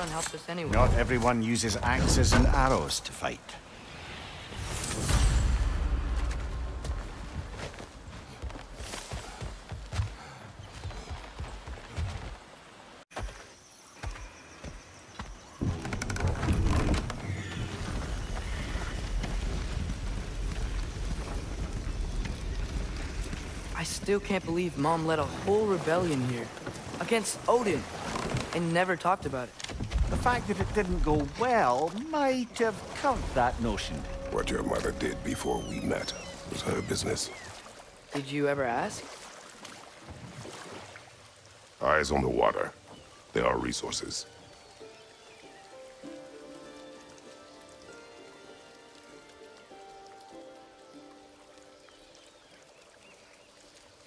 everyone helped us anyway. Not everyone uses axes and arrows to fight. I still can't believe Mom led a whole rebellion here. Against Odin. And never talked about it. The fact that it didn't go well might have covered that notion. What your mother did before we met was her business. Did you ever ask? Eyes on the water. There are resources.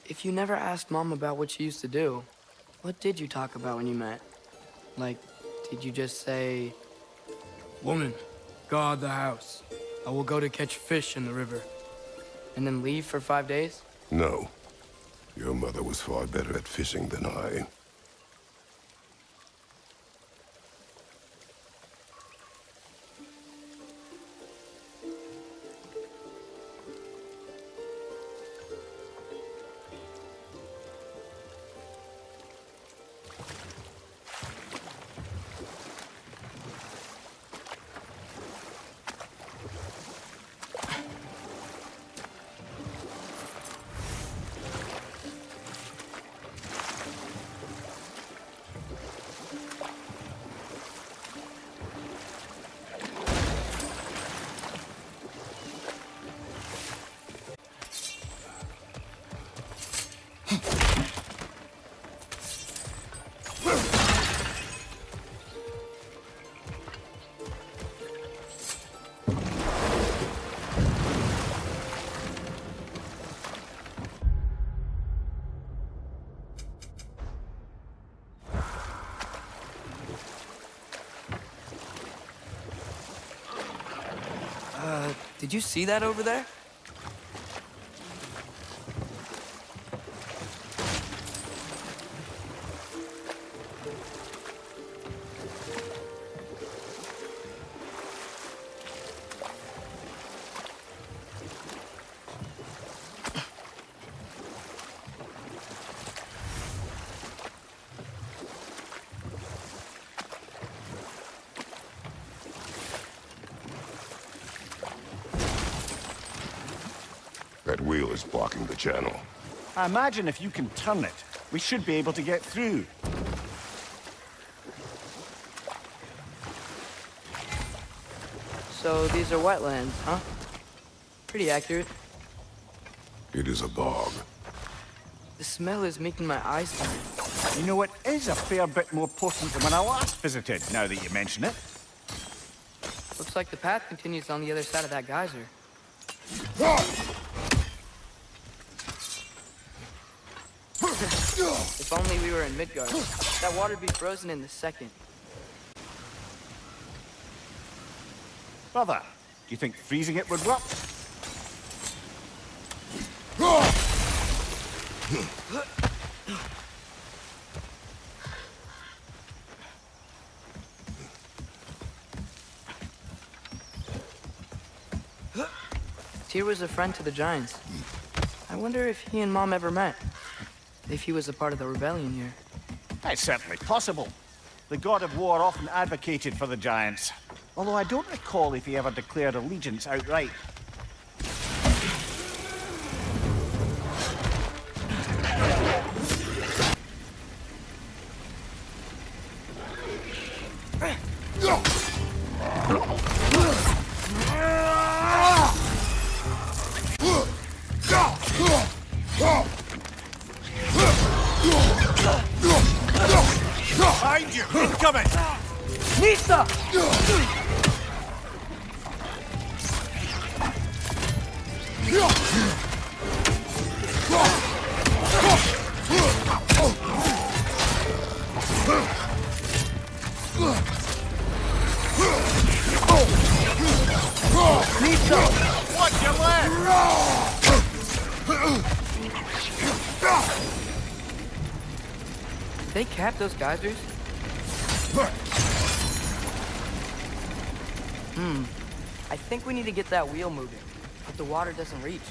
If you never asked Mom about what she used to do, what did you talk about when you met? Like, did you just say, "Woman, guard the house. I will go to catch fish in the river," and then leave for 5 days? No. Your mother was far better at fishing than I. Did you see that over there? That wheel is blocking the channel. I imagine if you can turn it, we should be able to get through. So these are wetlands, huh? Pretty accurate. It is a bog. The smell is making my eyes burn. You know, it is a fair bit more potent than when I last visited, now that you mention it. Looks like the path continues on the other side of that geyser. If only we were in Midgard. That water'd be frozen in the second. Brother, do you think freezing it would work? Tyr was a friend to the Giants. I wonder if he and Mom ever met. If he was a part of the rebellion here. It's certainly possible. The god of war often advocated for the Giants. Although I don't recall if he ever declared allegiance outright. Behind you! Incoming! Nisa! Nisa! Watch your left! They capped those geysers? I think we need to get that wheel moving, but the water doesn't reach.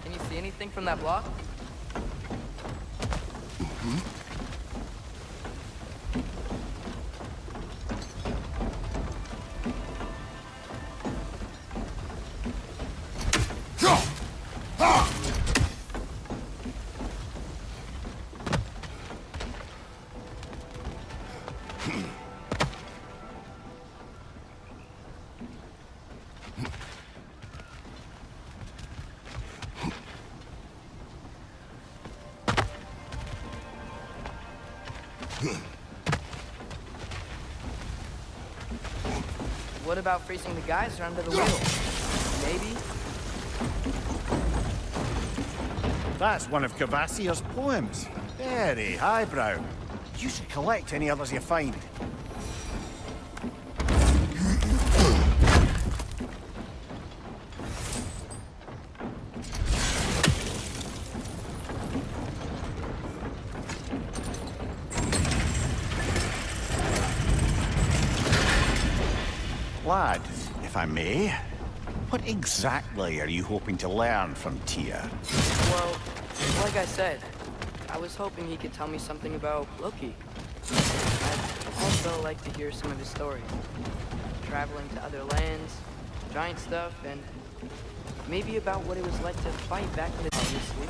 Can you see anything from that block? What about freezing the geyser under the wheel? Maybe? That's one of Cavassier's poems. Very highbrow. You should collect any others you find. Lad, if I may, what exactly are you hoping to learn from Tyr? Well, like I said, I was hoping he could tell me something about Loki. I'd also like to hear some of his stories. Traveling to other lands, giant stuff, and maybe about what it was like to fight back in the obviously.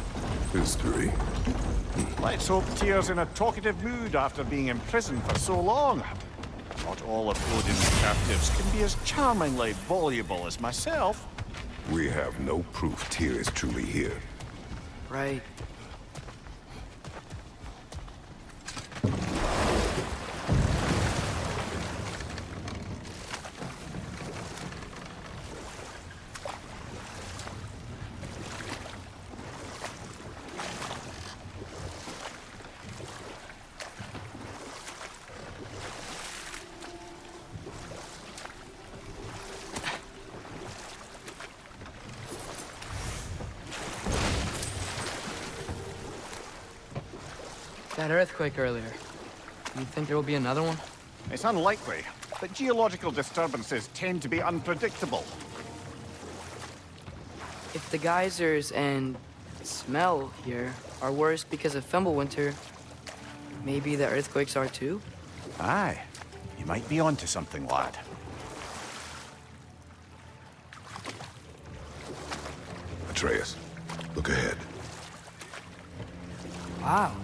History. Let's hope Tyr's in a talkative mood after being in prison for so long. Not all of Odin's captives can be as charmingly voluble as myself. We have no proof Tyr is truly here. Right. That earthquake earlier. You think there will be another one? It's unlikely, but geological disturbances tend to be unpredictable. If the geysers and smell here are worse because of Fimbulwinter, maybe the earthquakes are too? Aye, you might be onto something, lad. Atreus, look ahead. Wow.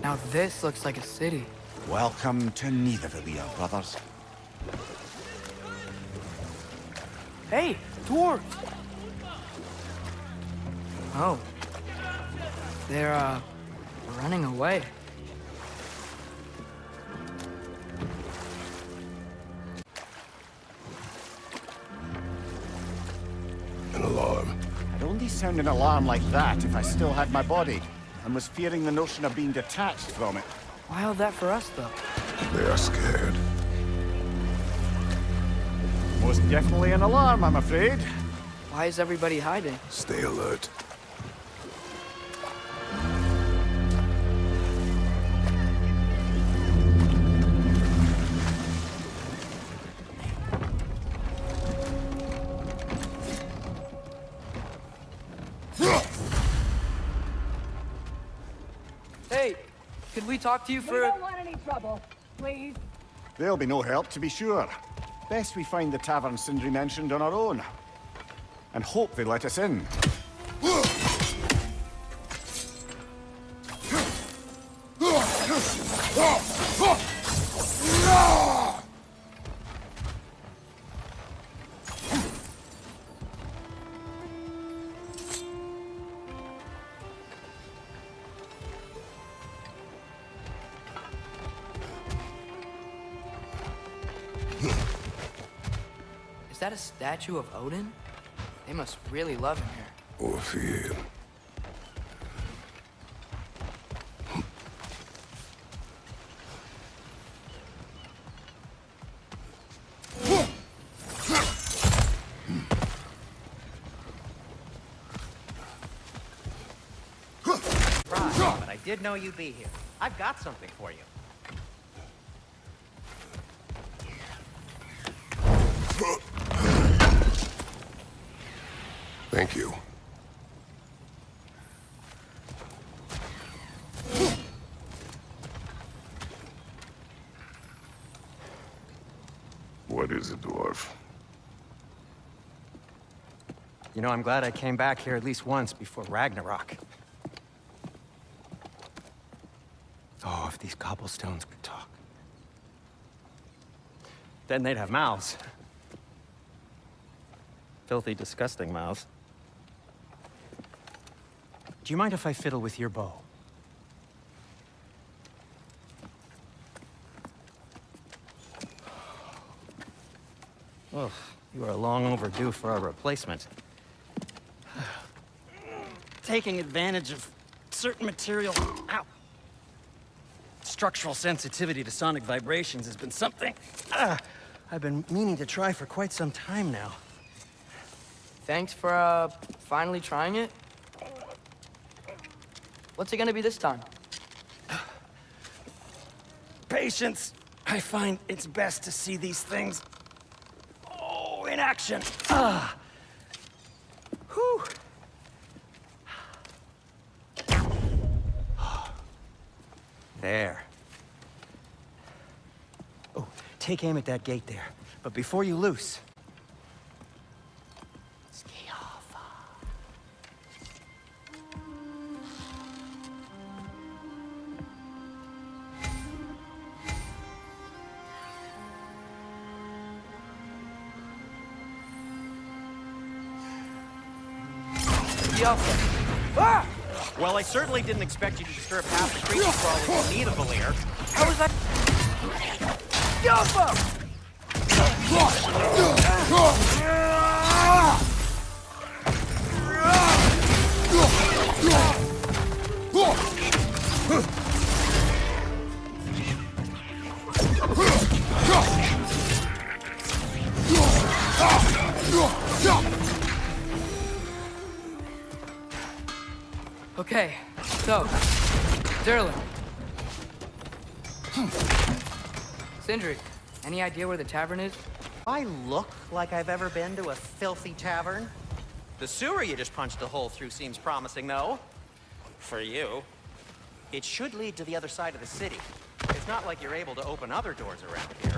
Now this looks like a city. Welcome to Nidavellir, brothers. Hey, dwarves! Oh. They're, running away. An alarm. I'd only sound an alarm like that if I still had my body, and was fearing the notion of being detached from it. Why all that for us, though? They are scared. Most definitely an alarm, I'm afraid. Why is everybody hiding? Stay alert. Hey, could we talk to you for... We don't want any trouble, please. There'll be no help, to be sure. Best we find the tavern Sindri mentioned on our own. And hope they let us in. Is that a statue of Odin? They must really love him here. Or fear. did know you'd be here. I've got something for you. Thank you. What is it, dwarf? You know, I'm glad I came back here at least once before Ragnarök. Oh, if these cobblestones could talk. Then they'd have mouths. Filthy, disgusting mouths. Do you mind if I fiddle with your bow? Oh, you are long overdue for a replacement. Taking advantage of certain material... Ow! Structural sensitivity to sonic vibrations has been something I've been meaning to try for quite some time now. Thanks for, finally trying it. What's it gonna be this time? Patience. I find it's best to see these things... Oh, in action. Whew. There. Oh, take aim at that gate there. But before you loose... Ski off. Ah! Well, I certainly didn't expect you to disturb half the creature crawlers in need of Valir. How was that? Yoppa! Okay, so, Derlin. Sindri, any idea where the tavern is? I look like I've ever been to a filthy tavern. The sewer you just punched a hole through seems promising, though. For you. It should lead to the other side of the city. It's not like you're able to open other doors around here.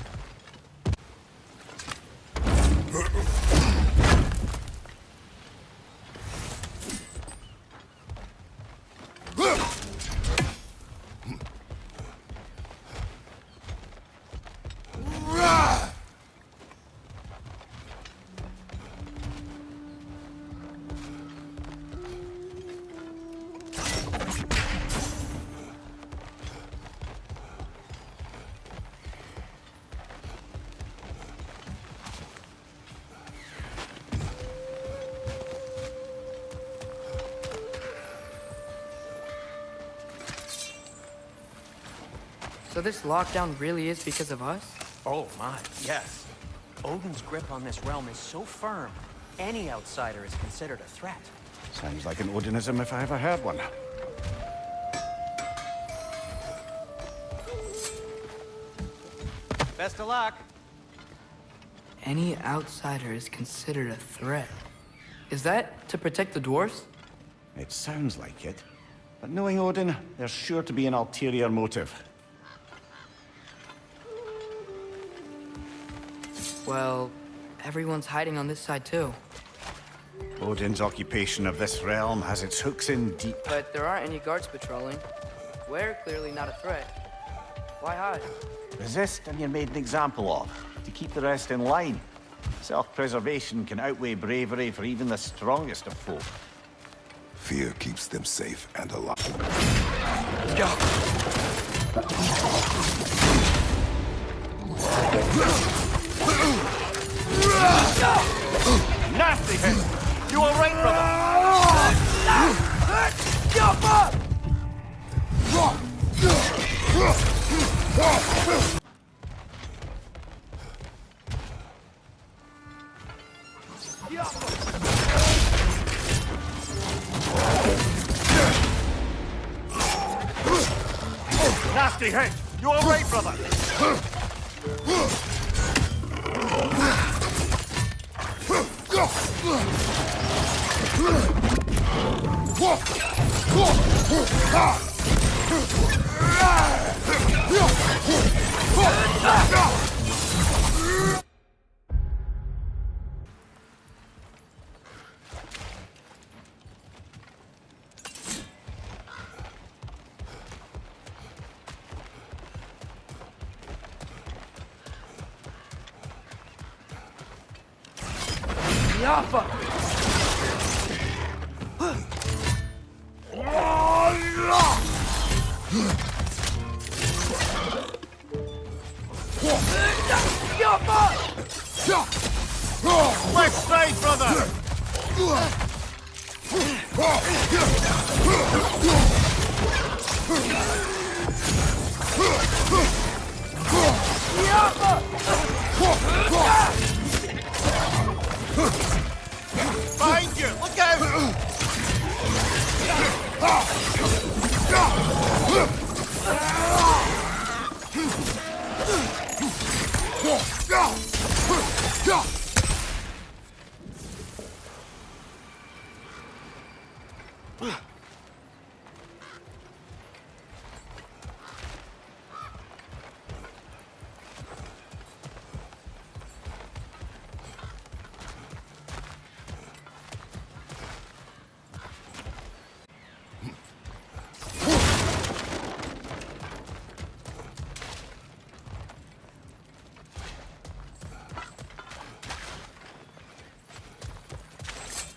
So this lockdown really is because of us? Oh my, yes. Odin's grip on this realm is so firm, any outsider is considered a threat. Sounds like an Odinism if I ever heard one. Best of luck. Any outsider is considered a threat. Is that to protect the dwarves? It sounds like it. But knowing Odin, there's sure to be an ulterior motive. Well, everyone's hiding on this side too. Odin's occupation of this realm has its hooks in deep. But there aren't any guards patrolling. We're clearly not a threat. Why hide? Resist and you're made an example of, to keep the rest in line. Self-preservation can outweigh bravery for even the strongest of folk. Fear keeps them safe and alive. Let's go. Nasty hit! You all right, brother? nasty hit! You all right, brother? Yaffa! Left side, brother! Behind you! Look out!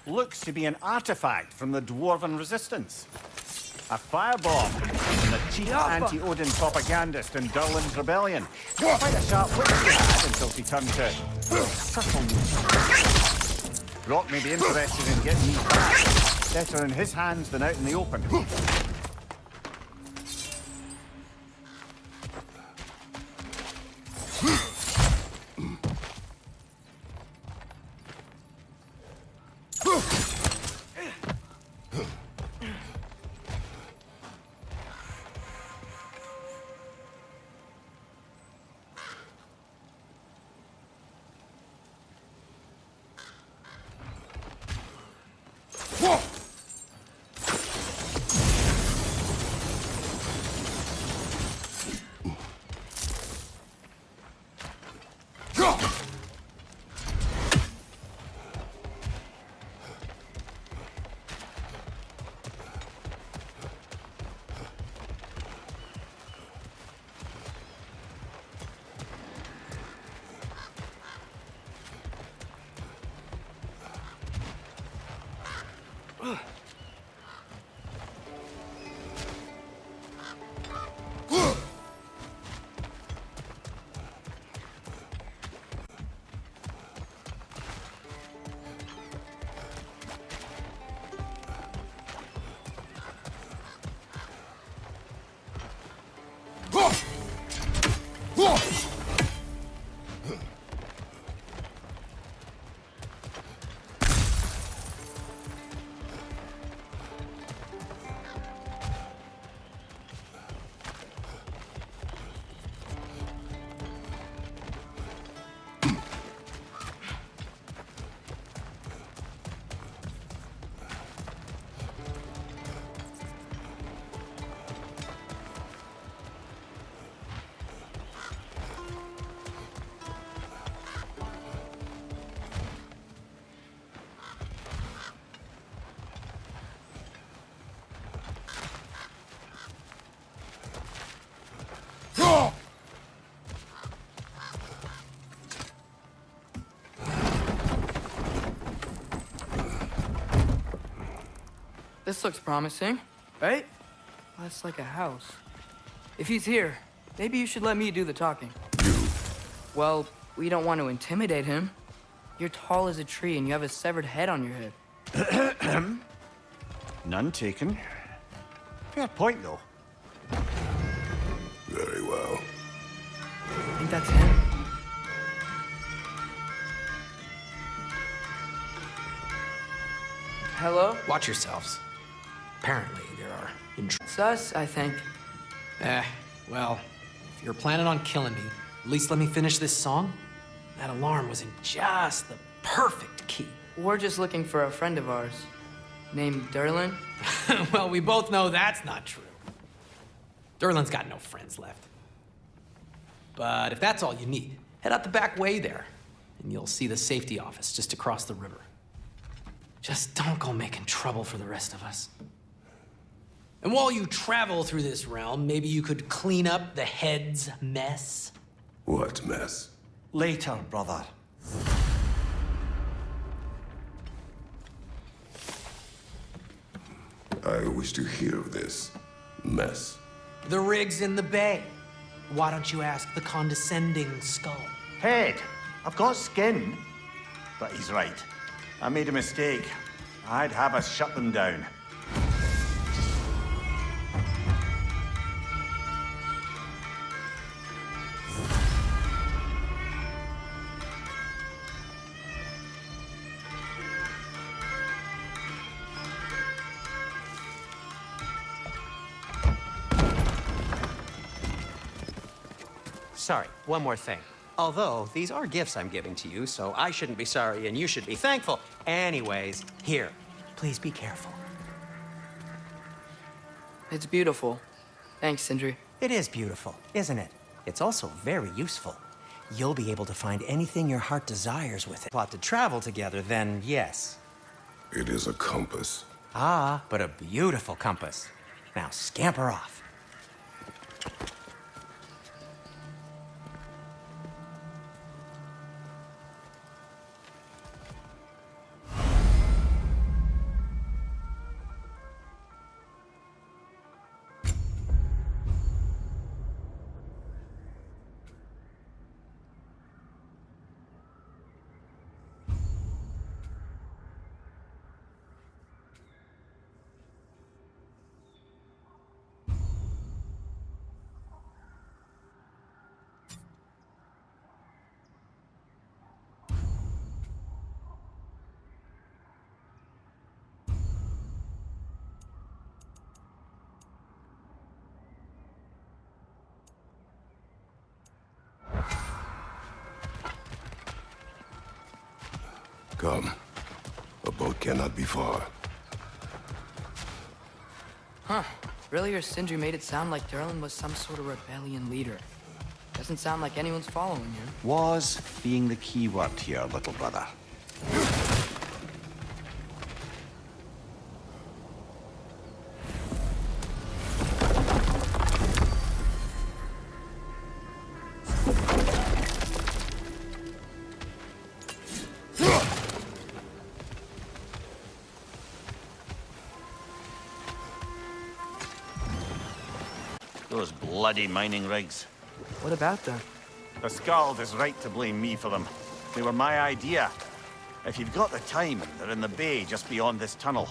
Looks to be an artifact from the Dwarven resistance. A firebomb from the chief anti-Odin propagandist in Durlin's rebellion. Quite a sharp wit she had until she turned to subtleness. Brock may be interested in getting these back. Better in his hands than out in the open. This looks promising, right? That's like a house. If he's here, maybe you should let me do the talking. Well, we don't want to intimidate him. You're tall as a tree and you have a severed head on your head. None taken. Fair point, though. Very well. I think that's him. Hello? Watch yourselves. Apparently, there are Sus, I think. Well, if you're planning on killing me, at least let me finish this song. That alarm was in just the perfect key. We're just looking for a friend of ours named Derlin. Well, we both know that's not true. Derlin's got no friends left. But if that's all you need, head out the back way there, and you'll see the safety office just across the river. Just don't go making trouble for the rest of us. And while you travel through this realm, maybe you could clean up the head's mess? What mess? Later, brother. I wish to hear of this mess. The rig's in the bay. Why don't you ask the condescending skull? Head, I've got skin. But he's right. I made a mistake. I'd have us shut them down. Sorry, one more thing. Although, these are gifts I'm giving to you, so I shouldn't be sorry and you should be thankful. Anyways, here, please be careful. It's beautiful. Thanks, Sindri. It is beautiful, isn't it? It's also very useful. You'll be able to find anything your heart desires with it. Plot to travel together, then yes. It is a compass. Ah, but a beautiful compass. Now scamper off. Come. A boat cannot be far. Huh. Earlier, Sindri made it sound like Derlin was some sort of rebellion leader. Doesn't sound like anyone's following you. Was being the key word here, little brother. Those bloody mining rigs. What about them? The Skald is right to blame me for them. They were my idea. If you've got the time, they're in the bay just beyond this tunnel.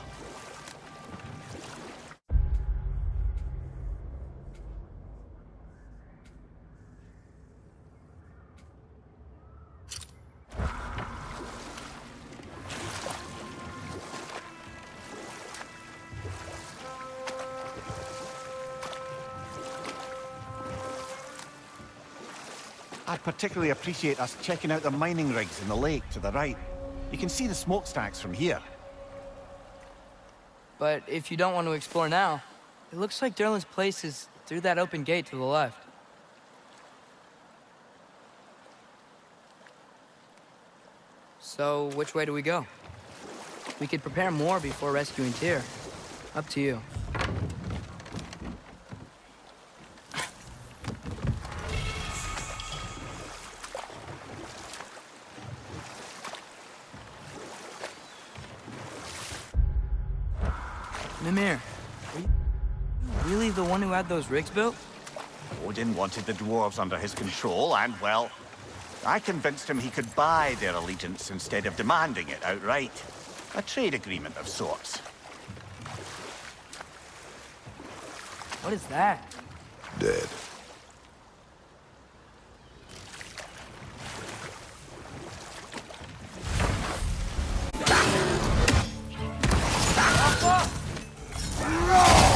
I'd particularly appreciate us checking out the mining rigs in the lake to the right. You can see the smokestacks from here. But if you don't want to explore now, it looks like Derlin's place is through that open gate to the left. So, which way do we go? We could prepare more before rescuing Tyr. Up to you. Mimir, are you really the one who had those rigs built? Odin wanted the dwarves under his control, and, well, I convinced him he could buy their allegiance instead of demanding it outright. A trade agreement of sorts. What is that? Dead.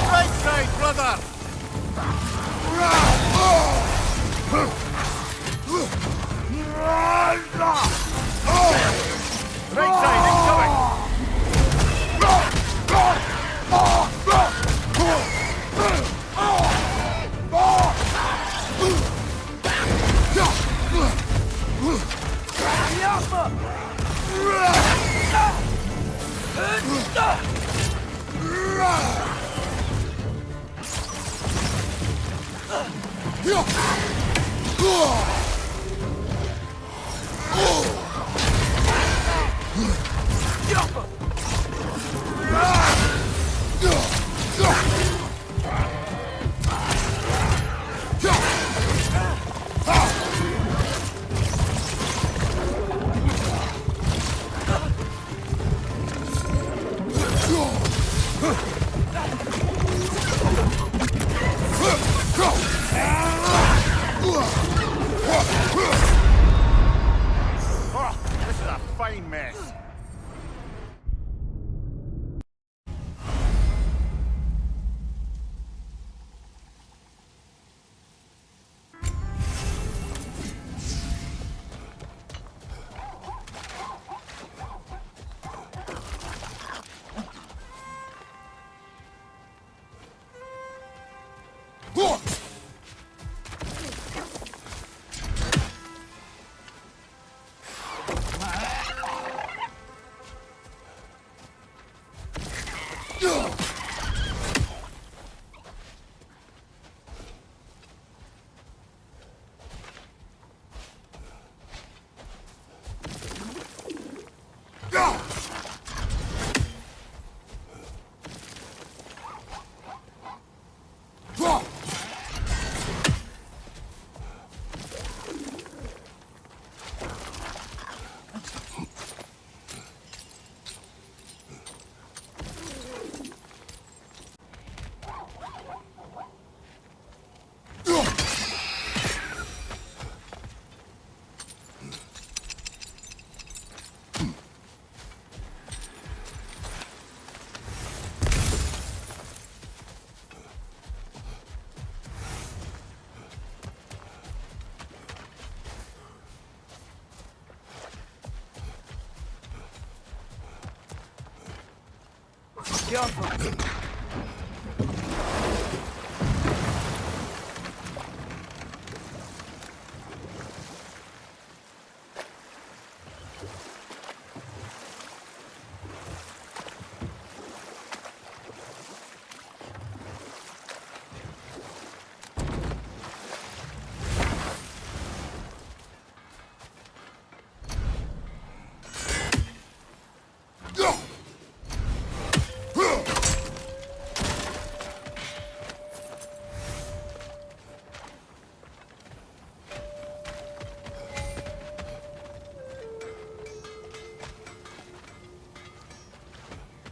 Right side, brother! Right side, incoming! Oh, this is a fine mess.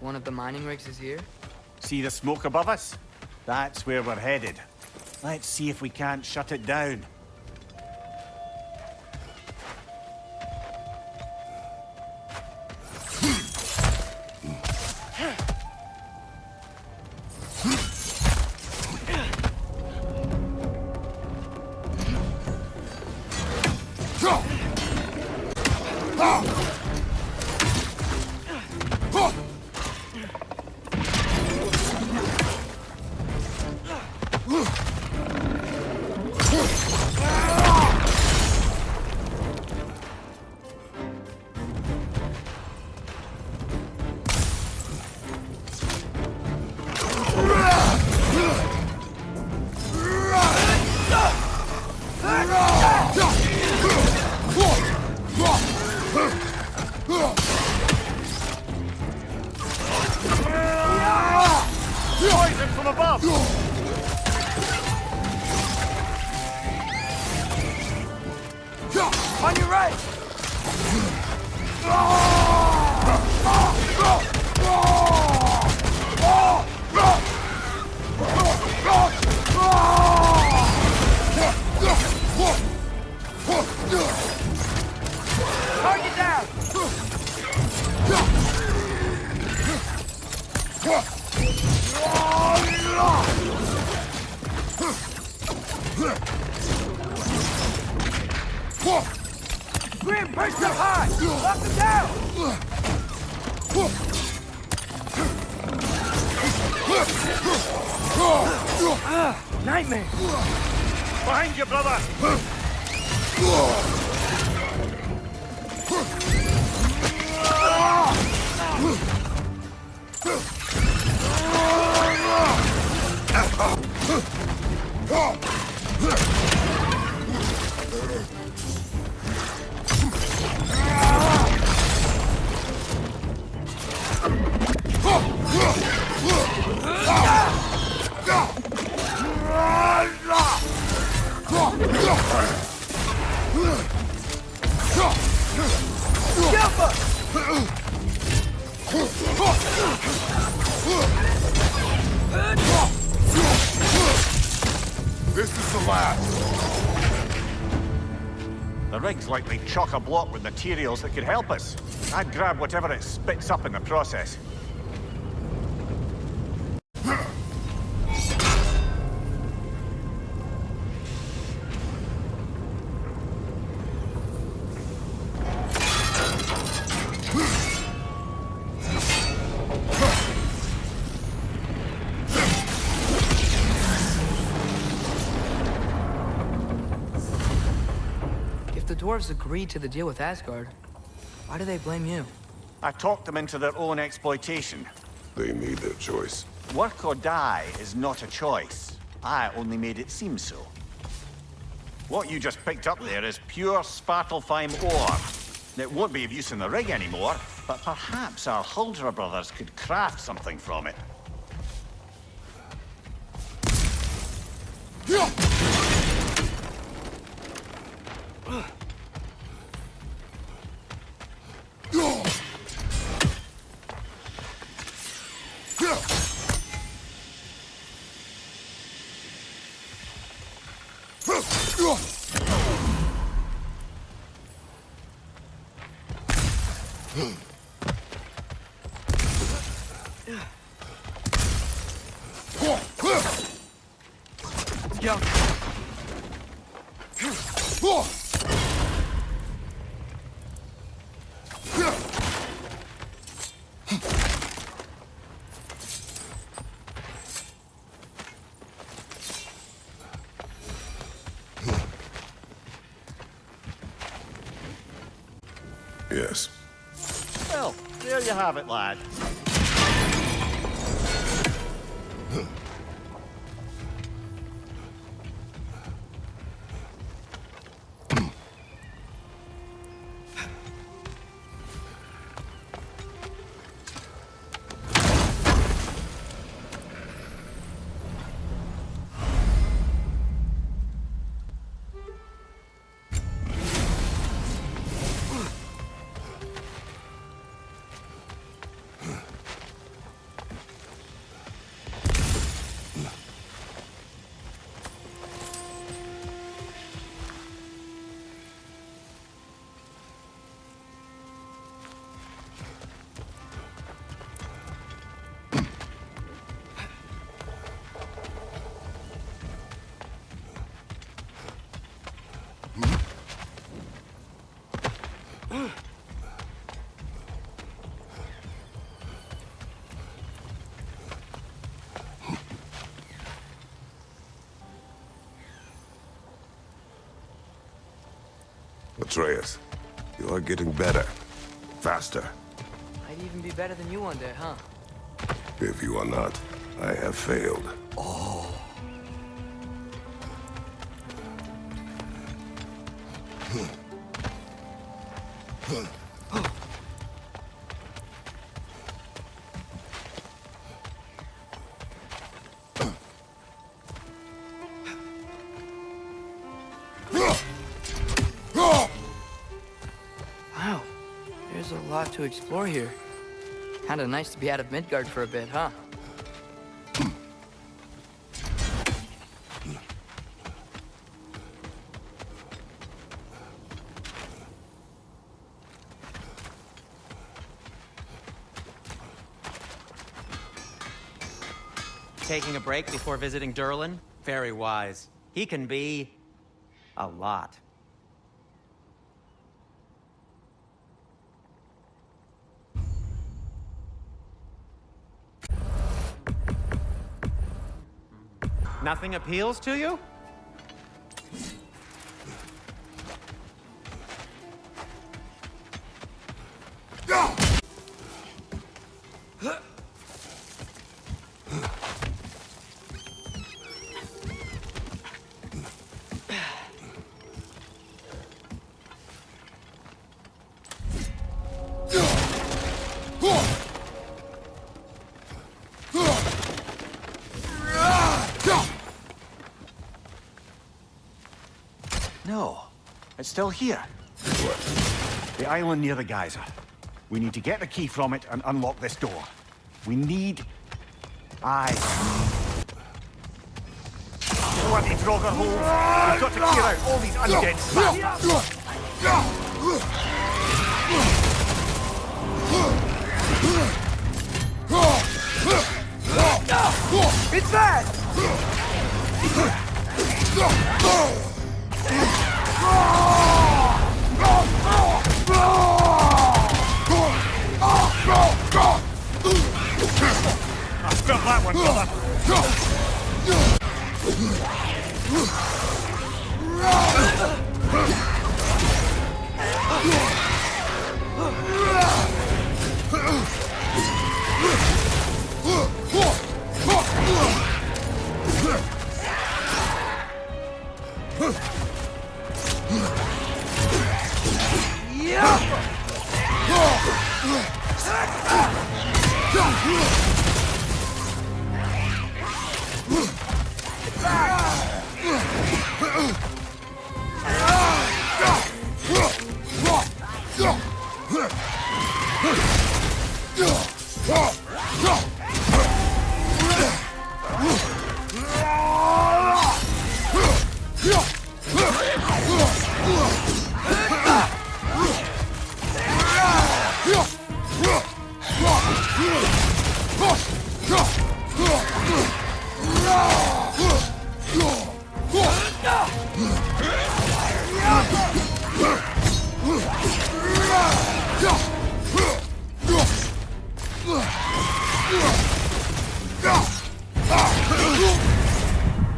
One of the mining rigs is here? See the smoke above us? That's where we're headed. Let's see if we can't shut it down. Grim, push them high! Lock them down! Nightmare! Behind you, brother! This is the last. The rig's likely chock-a-block with materials that could help us. I'd grab whatever it spits up in the process. If the dwarves agreed to the deal with Asgard, why do they blame you? I talked them into their own exploitation. They made their choice. Work or die is not a choice. I only made it seem so. What you just picked up there is pure Svartalfheim ore. It won't be of use in the rig anymore, but perhaps our Huldra brothers could craft something from it. Go. Yes. Well, there you have it, lad. Atreus, you are getting better. Faster. I'd even be better than you one day, huh? If you are not, I have failed. Wow, there's a lot to explore here. Kinda nice to be out of Midgard for a bit, huh? Taking a break before visiting Durlin? Very wise. He can be... a lot. Nothing appeals to you? No, it's still here. The island near the geyser. We need to get the key from it and unlock this door. We need... Bloody Draugr holes! We've got to clear out all these undead bastards! It's that! I felt that one, brother!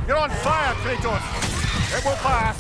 You're on fire, Kratos! It will pass!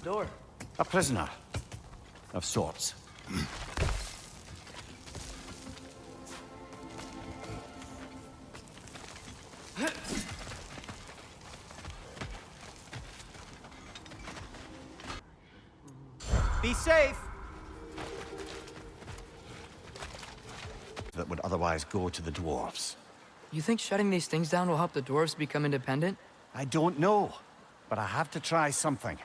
Door. A prisoner. Of sorts. Be safe! That would otherwise go to the dwarves. You think shutting these things down will help the dwarves become independent? I don't know, but I have to try something.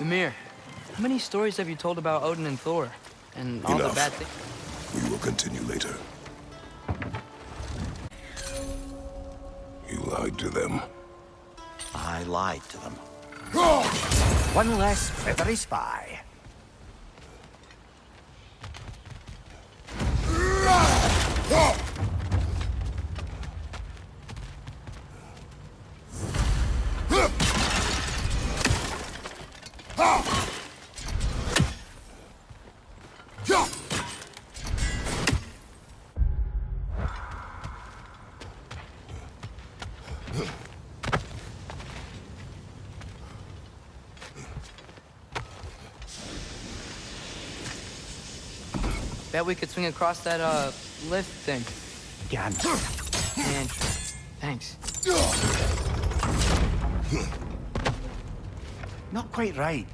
Ymir, how many stories have you told about Odin and Thor? And all the Enough. bad things? We will continue later. You lied to them. I lied to them. One less feathery spy. Bet we could swing across that, lift thing. Gan. And thanks. Not quite right.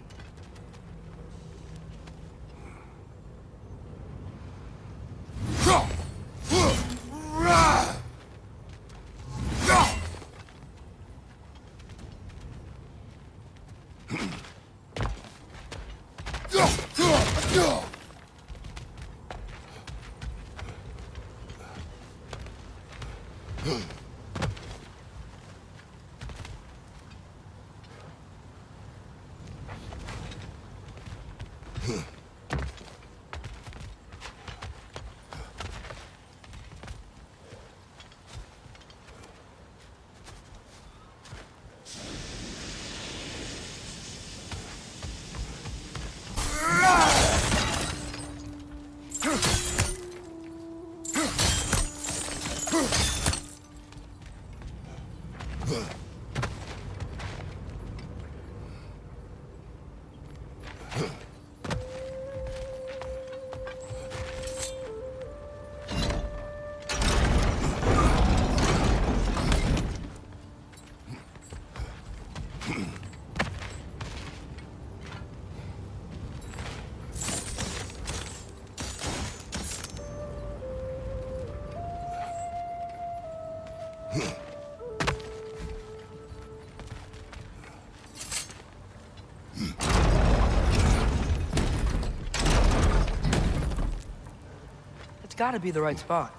It's gotta be the right spot.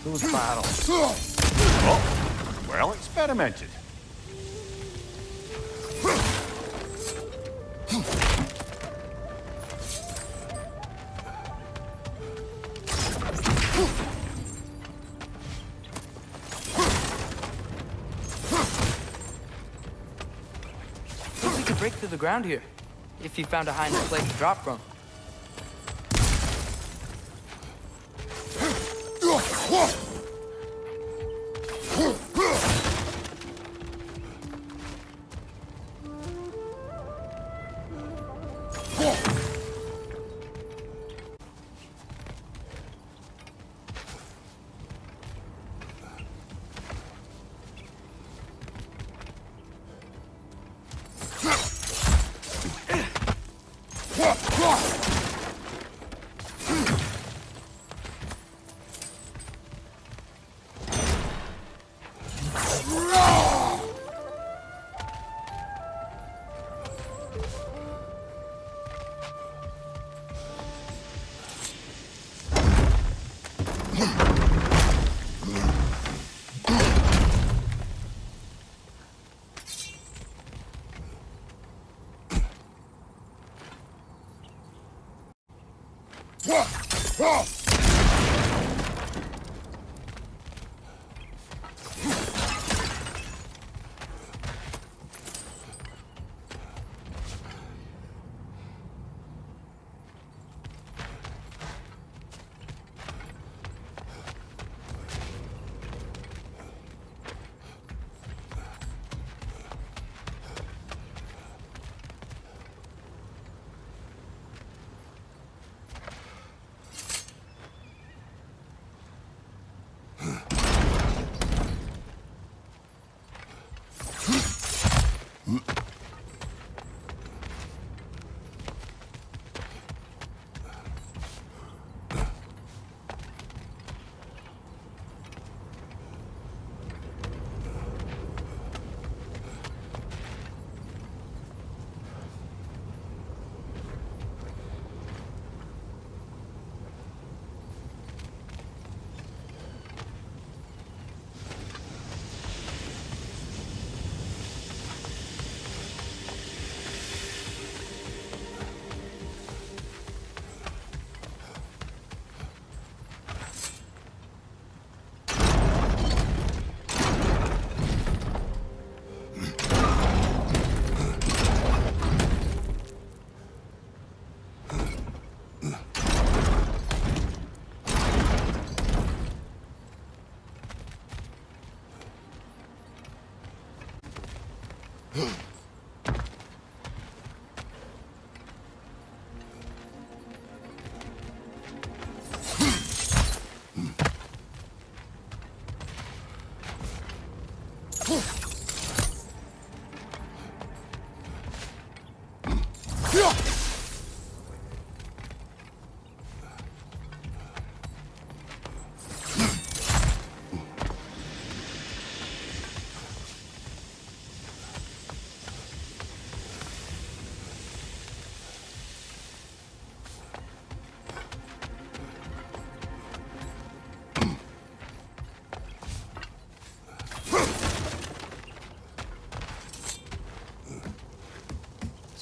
Those barrels. Oh, well experimented. Think we could break through the ground here, if you found a high enough place to drop from.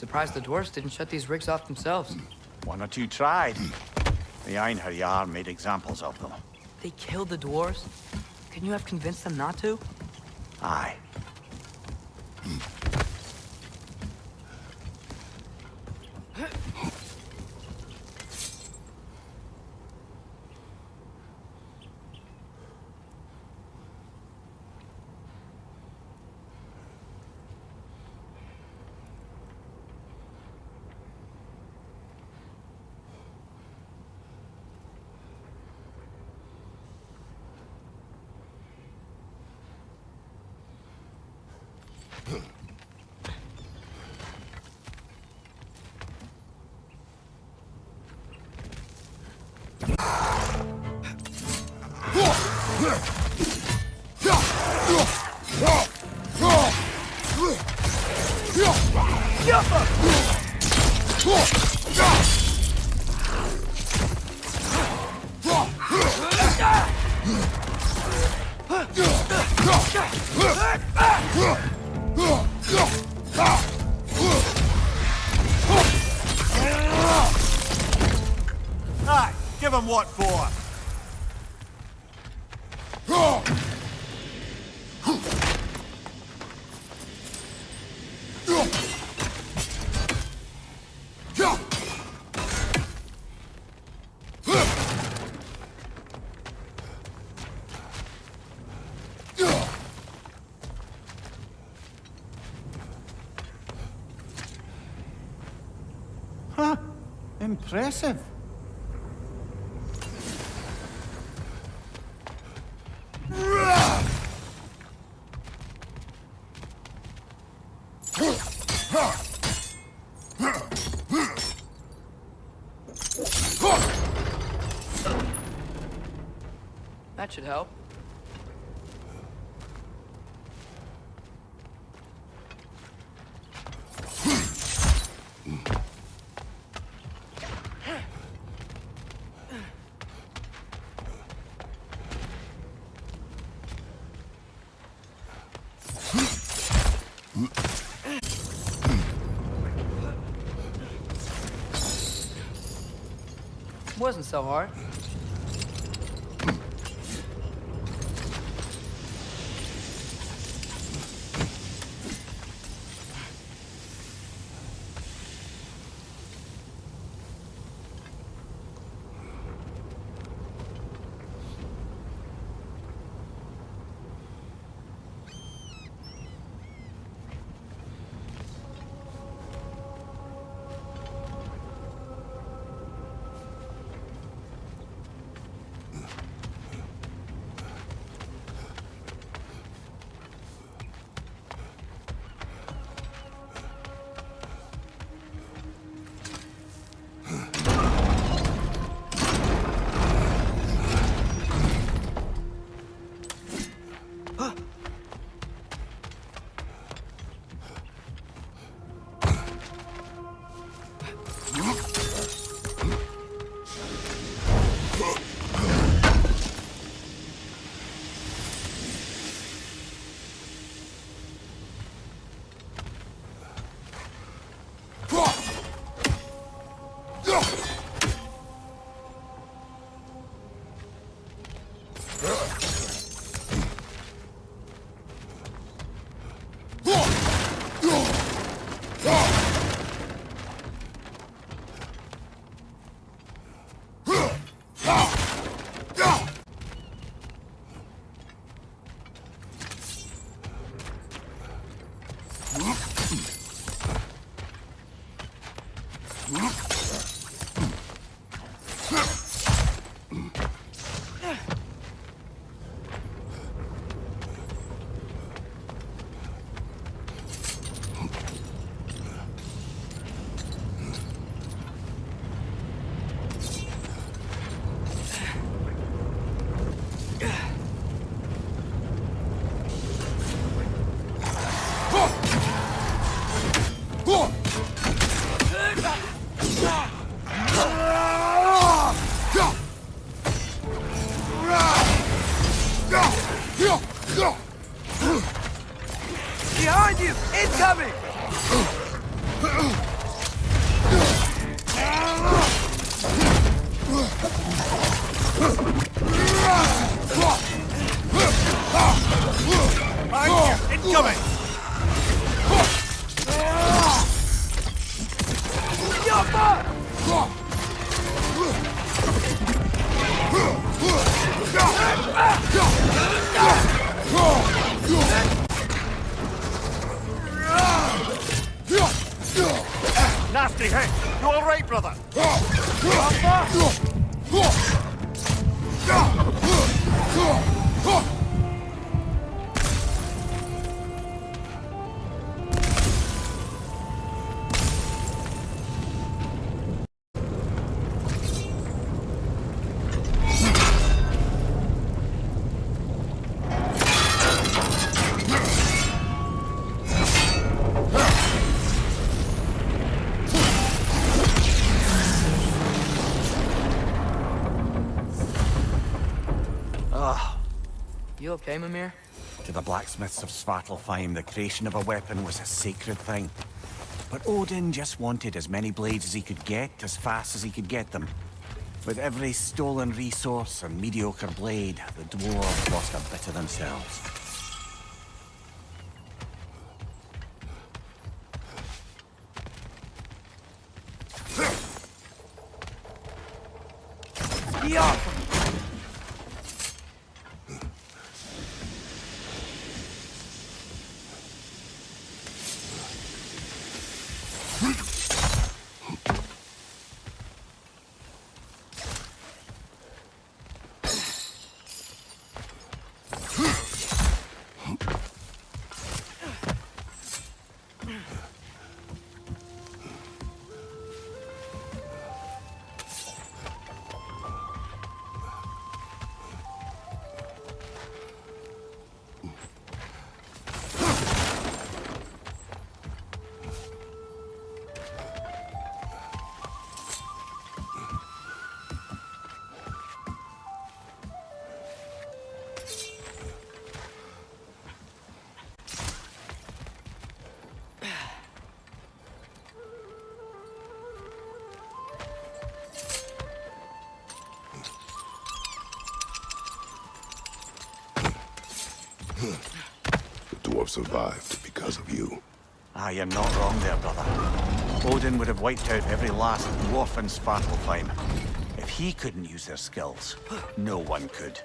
surprised the dwarves didn't shut these rigs off themselves. One or two tried. The Einherjar made examples of them. They killed the dwarves? Couldn't you have convinced them not to? Aye. Aye, give him what for. Huh, impressive. That should help. Wasn't so hard. Nasty hit! You all right, brother? You okay, Mimir? To the blacksmiths of Svartalfheim, the creation of a weapon was a sacred thing. But Odin just wanted as many blades as he could get, as fast as he could get them. With every stolen resource and mediocre blade, the dwarves lost a bit of themselves. The dwarf survived because of you. Ah, you're not wrong there, brother. Odin would have wiped out every last dwarf in Svartalfheim. If he couldn't use their skills, no one could.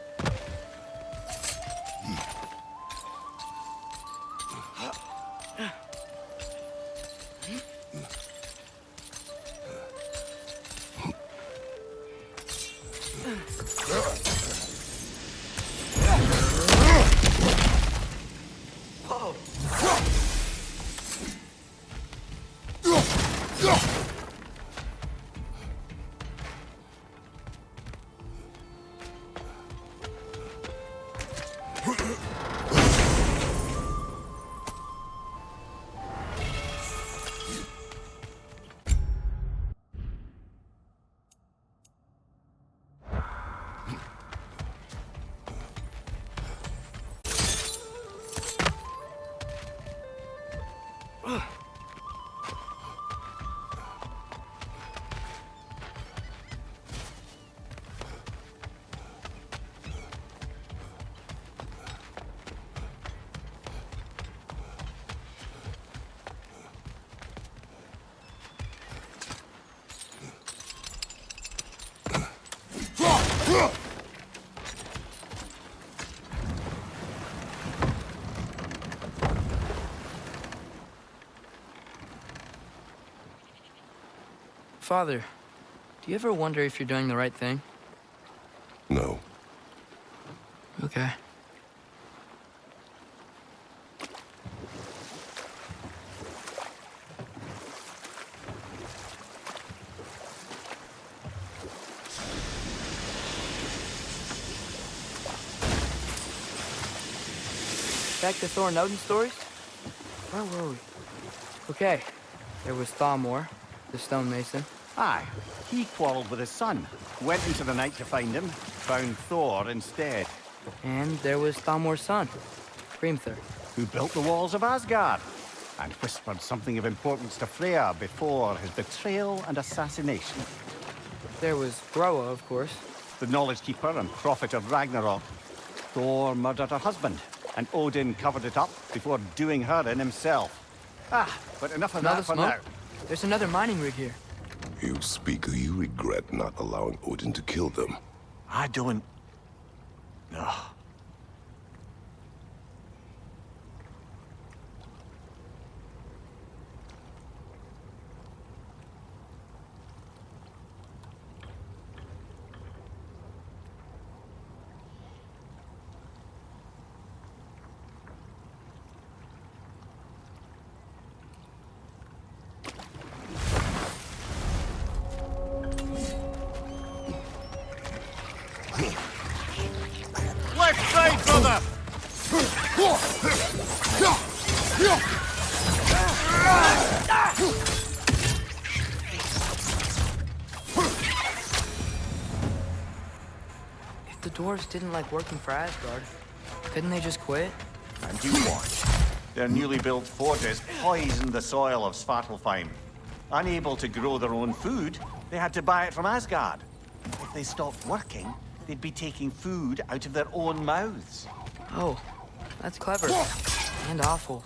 Father, do you ever wonder if you're doing the right thing? No. Okay. Back to Thor and Odin stories? Where were we? Okay, there was Thalmor, the stonemason. Aye, he quarreled with his son. Went into the night to find him, found Thor instead. And there was Thalmor's son, Hrimthur. Who built the walls of Asgard, and whispered something of importance to Freya before his betrayal and assassination. There was Groa, of course. The knowledge keeper and prophet of Ragnarök. Thor murdered her husband, and Odin covered it up before doing her in himself. Ah, but enough of Smell the that for smoke? now. There's another mining rig here. You speak, you regret not allowing Odin to kill them. I don't... No. Left side, brother! If the dwarves didn't like working for Asgard, couldn't they just quit? And you watch. Their newly built fortress poisoned the soil of Svartalfheim. Unable to grow their own food, they had to buy it from Asgard. If they stopped working, they'd be taking food out of their own mouths. Oh, that's clever. And awful.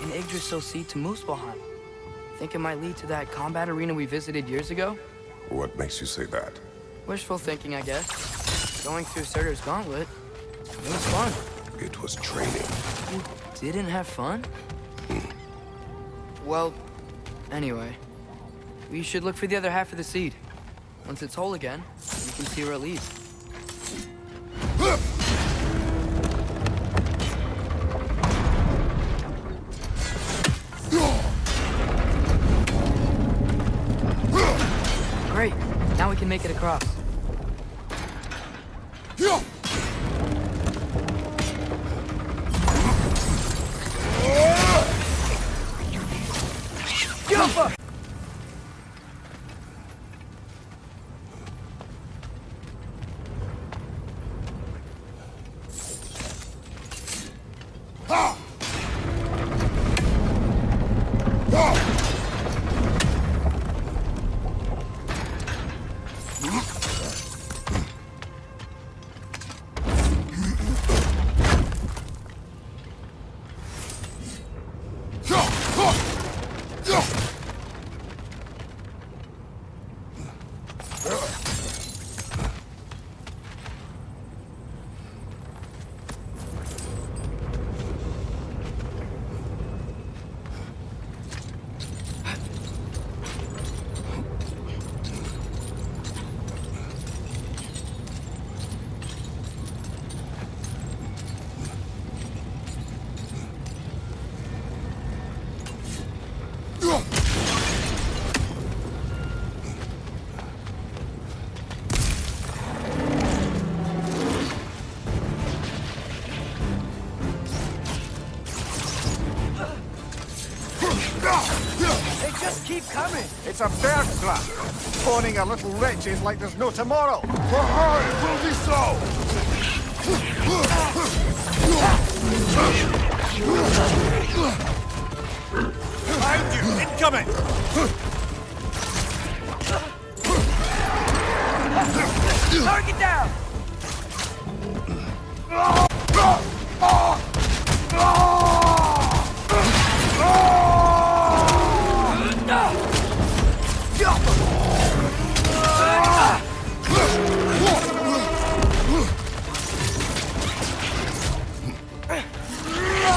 an Yggdrasil seed to Muspelheim. Think it might lead to that combat arena we visited years ago? What makes you say that? Wishful thinking, I guess. Going through Surtur's gauntlet, it was fun. It was training. You didn't have fun? Well, anyway, we should look for the other half of the seed. Once it's whole again, we can see where it leads. Great, now we can make it across. They just keep coming. It's a bird trap. Spawning our little wretches like there's no tomorrow. For her, it will be so! Behind you! Incoming! Target down.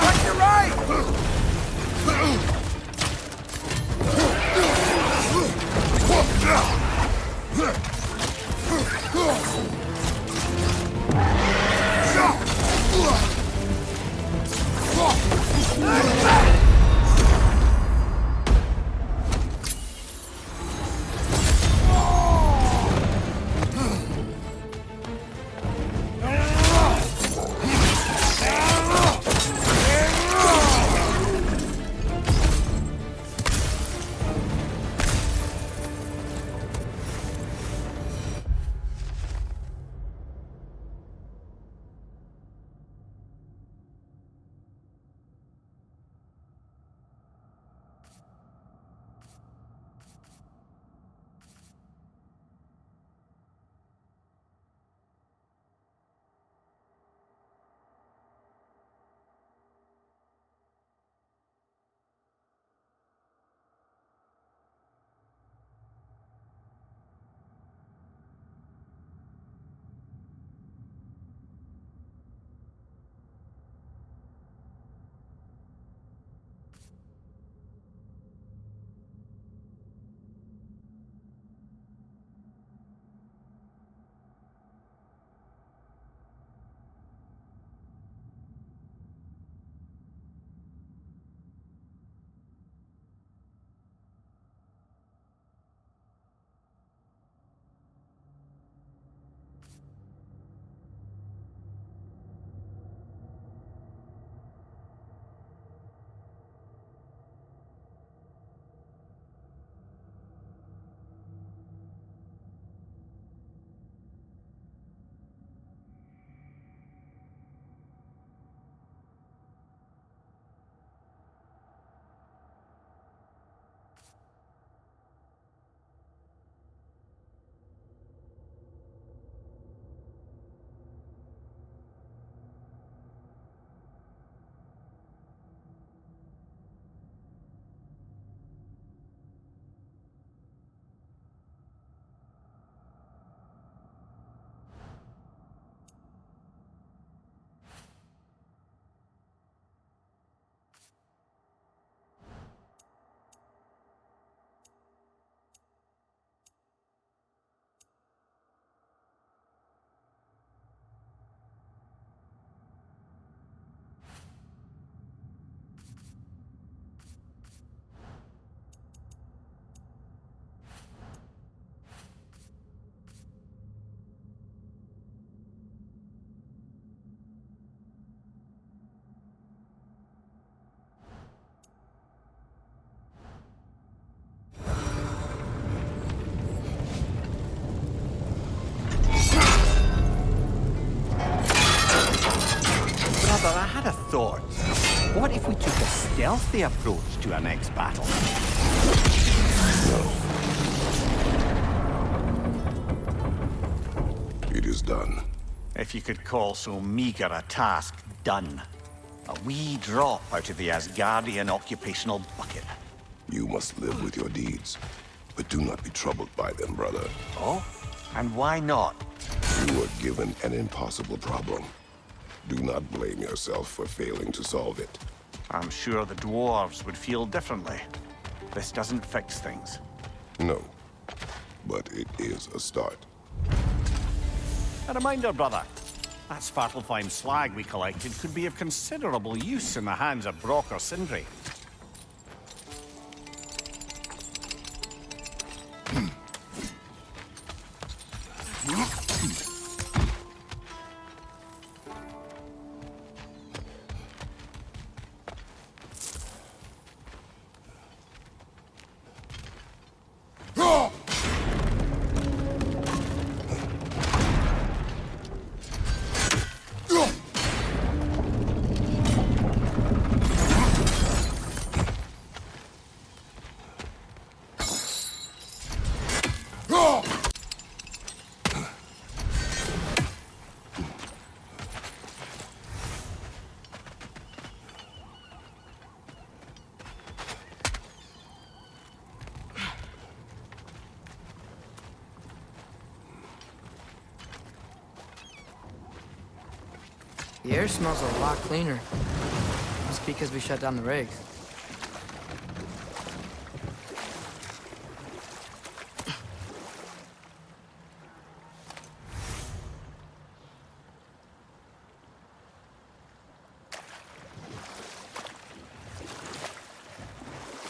Watch your right. took a stealthy approach to our next battle. It is done. If you could call so meager a task done. A wee drop out of the Asgardian occupational bucket. You must live with your deeds, but do not be troubled by them, brother. Oh? And why not? You were given an impossible problem. Do not blame yourself for failing to solve it. I'm sure the dwarves would feel differently. This doesn't fix things. No, but it is a start. A reminder, brother. That Svartalfheim slag we collected could be of considerable use in the hands of Brock or Sindri. The air smells a lot cleaner. Must be because we shut down the rigs.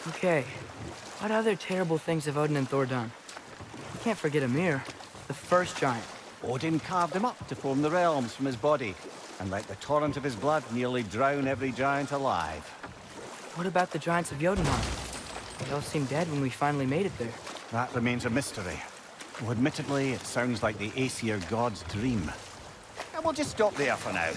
Okay, what other terrible things have Odin and Thor done? You can't forget Ymir, the first giant. Odin carved him up to form the realms from his body, and let the torrent of his blood nearly drown every giant alive. What about the giants of Jotunheim? They all seemed dead when we finally made it there. That remains a mystery. Well, admittedly, it sounds like the Aesir god's dream. And we'll just stop there for now.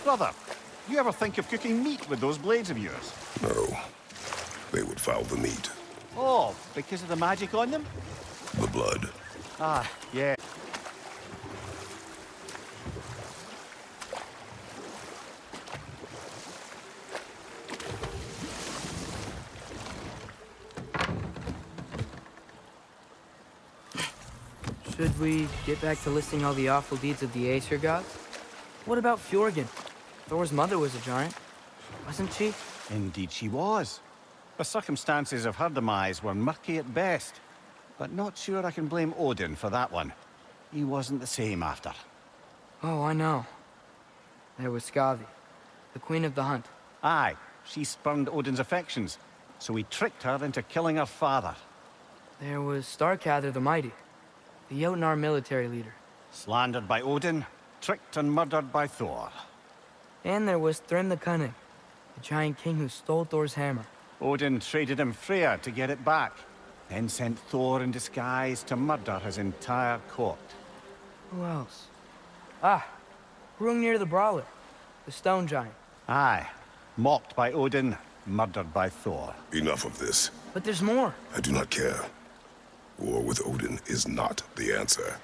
Brother, you ever think of cooking meat with those blades of yours? No, they would foul the meat. Oh, because of the magic on them? The blood. Ah, yeah. Should we get back to listing all the awful deeds of the Aesir gods? What about Fjorgyn? Thor's mother was a giant, wasn't she? Indeed she was. The circumstances of her demise were murky at best. But not sure I can blame Odin for that one. He wasn't the same after. Oh, I know. There was Skavi, the queen of the hunt. Aye, she spurned Odin's affections, so he tricked her into killing her father. There was Starkather the Mighty, the Jotnar military leader. Slandered by Odin, tricked and murdered by Thor. And there was Thrym the Cunning, the giant king who stole Thor's hammer. Odin traded him Freya to get it back, then sent Thor in disguise to murder his entire court. Who else? Ah, Hrungnir the Brawler, the stone giant. Aye, mocked by Odin, murdered by Thor. Enough of this. But there's more. I do not care. War with Odin is not the answer.